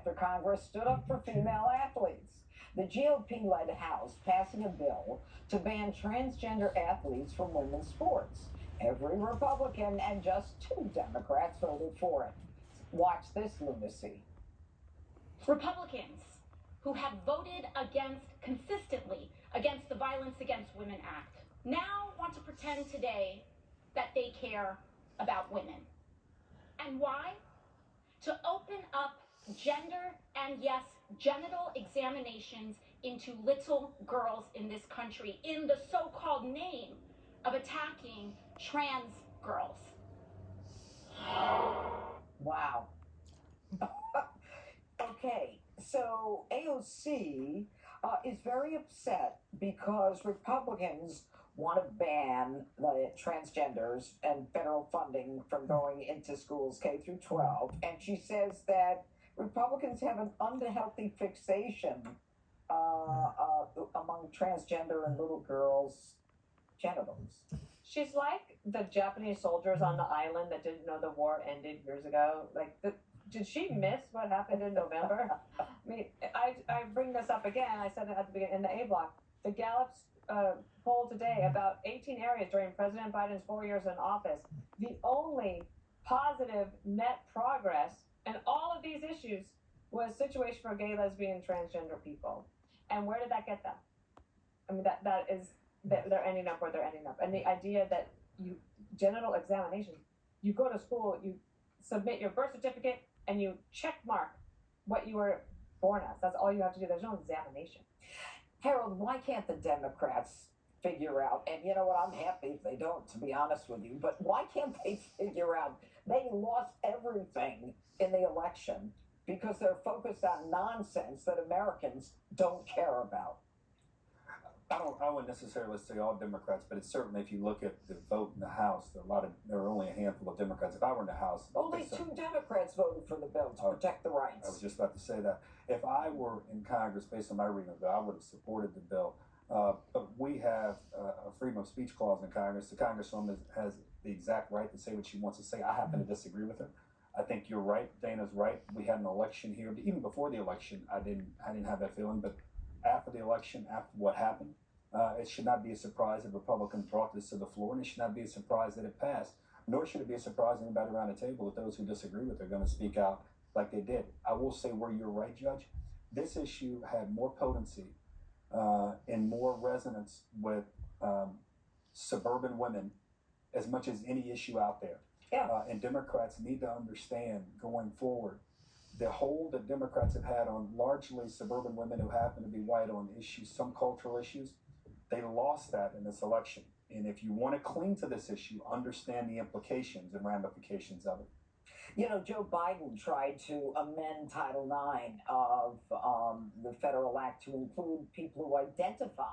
After Congress stood up for female athletes. The GOP-led House passing a bill to ban transgender athletes from women's sports. Every Republican and just 2 Democrats voted for it. Watch this lunacy. Republicans who have voted consistently against the Violence Against Women Act now want to pretend today that they care about women. And why? To open up gender and, yes, genital examinations into little girls in this country in the so-called name of attacking trans girls. Wow. Okay, so AOC is very upset because Republicans want to ban the transgenders and federal funding from going into schools K through 12. And she says that Republicans have an unhealthy fixation among transgender and little girls' genitals. She's like the Japanese soldiers on the island that didn't know the war ended years ago. Did she miss what happened in November? I mean, I bring this up again. I said it at the beginning in the A block. The Gallup's poll today about 18 areas during President Biden's 4 years in office. The only positive net progress in all of these issues was situation for gay, lesbian, transgender people. And where did that get them? I mean, they're ending up where they're ending up. And the idea that genital examination, you go to school, you submit your birth certificate, and you check mark what you were born as. That's all you have to do. There's no examination. Harold, why can't the Democrats figure out, and you know what, I'm happy if they don't, to be honest with you, but why can't they figure out they lost everything in the election because they're focused on nonsense that Americans don't care about? I wouldn't necessarily say all Democrats, but it's certainly, if you look at the vote in the House, there are only a handful of Democrats. If I were in the House, only 2 Democrats voted for the bill to protect the rights. I was just about to say that. If I were in Congress, based on my reading of the bill, I would have supported the bill. But we have a freedom of speech clause in Congress. The Congresswoman has the exact right to say what she wants to say. I happen to disagree with her. I think you're right. Dana's right. We had an election here, but even before the election, I didn't have that feeling. But after the election, after what happened, it should not be a surprise that Republicans brought this to the floor, and it should not be a surprise that it passed. Nor should it be a surprise to anybody around the table that those who disagree with it are going to speak out like they did. I will say where you're right, Judge. This issue had more potency and more resonance with suburban women as much as any issue out there. Yeah. And Democrats need to understand going forward the hold that Democrats have had on largely suburban women who happen to be white on issues, some cultural issues. They lost that in this election. And if you want to cling to this issue, understand the implications and ramifications of it. You know, Joe Biden tried to amend Title IX of the federal act to include people who identify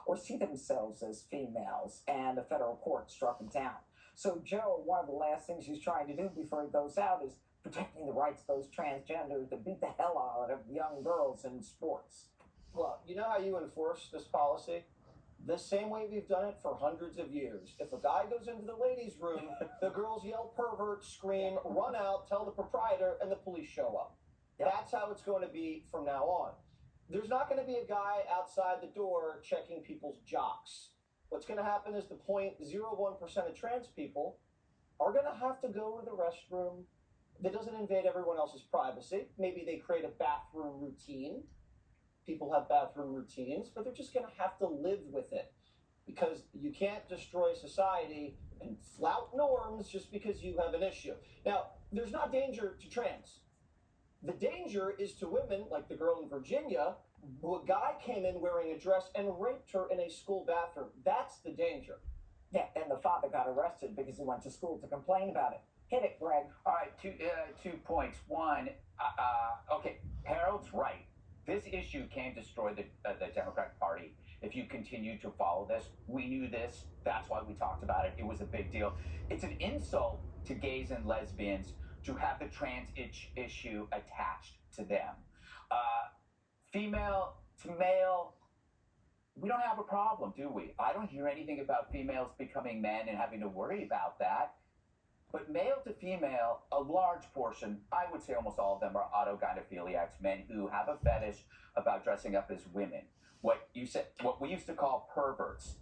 or see themselves as females, and the federal court struck him down. So Joe, one of the last things he's trying to do before he goes out is protecting the rights of those transgenders that beat the hell out of young girls in sports. Well, you know how you enforce this policy? The same way we've done it for hundreds of years. If a guy goes into the ladies' room, the girls yell pervert, scream, run out, tell the proprietor, and the police show up. Yep. That's how it's going to be from now on. There's not going to be a guy outside the door checking people's jocks. What's going to happen is the 0.01% of trans people are going to have to go to the restroom that doesn't invade everyone else's privacy. Maybe they create a bathroom routine. People have bathroom routines, but they're just going to have to live with it, because you can't destroy society and flout norms just because you have an issue. Now, there's not danger to trans. The danger is to women, like the girl in Virginia, who a guy came in wearing a dress and raped her in a school bathroom. That's the danger. Yeah, and the father got arrested because he went to school to complain about it. Hit it, Greg. All right, 2 points. One, okay, Harold's right. This issue can destroy the Democratic Party if you continue to follow this. We knew this. That's why we talked about it. It was a big deal. It's an insult to gays and lesbians to have the trans issue attached to them. Female to male, we don't have a problem, do we? I don't hear anything about females becoming men and having to worry about that. But male to female, a large portion, I would say almost all of them, are autogynephiliacs, men who have a fetish about dressing up as women. What we used to call perverts.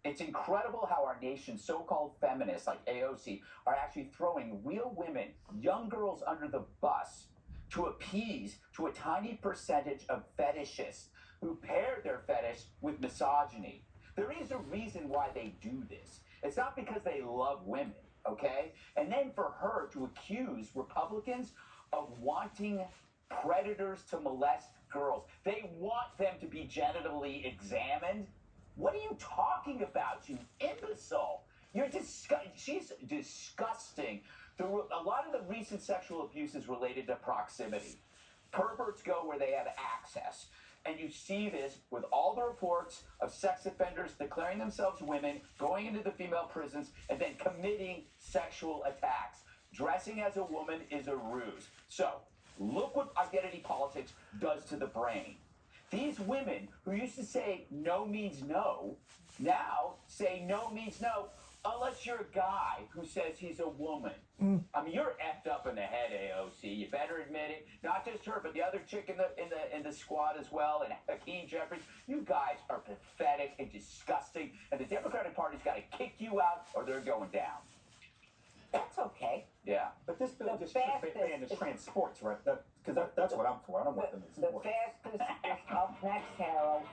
It's incredible how our nation's so-called feminists like AOC are actually throwing real women, young girls under the bus to appease to a tiny percentage of fetishists who pair their fetish with misogyny. There is a reason why they do this. It's not because they love women, okay? And then for her to accuse Republicans of wanting predators to molest girls. They want them to be genitally examined. What are you talking about, you imbecile? She's disgusting. A lot of the recent sexual abuse is related to proximity. Perverts go where they have access. And you see this with all the reports of sex offenders declaring themselves women, going into the female prisons, and then committing sexual attacks. Dressing as a woman is a ruse. So, look what identity politics does to the brain. These women who used to say no means no, now say no means no, unless you're a guy who says he's a woman. I mean, you're effed up in the head, AOC. You better admit it. Not just her, but the other chick in the squad as well, and Hakeem Jeffries. You guys are pathetic and disgusting, and the Democratic Party's got to kick you out, or they're going down. That's okay. Yeah. But this bill The just fastest ban the trans sports, right? Because that's what I'm for. I don't want them in The sports. fastest is up next, Harold.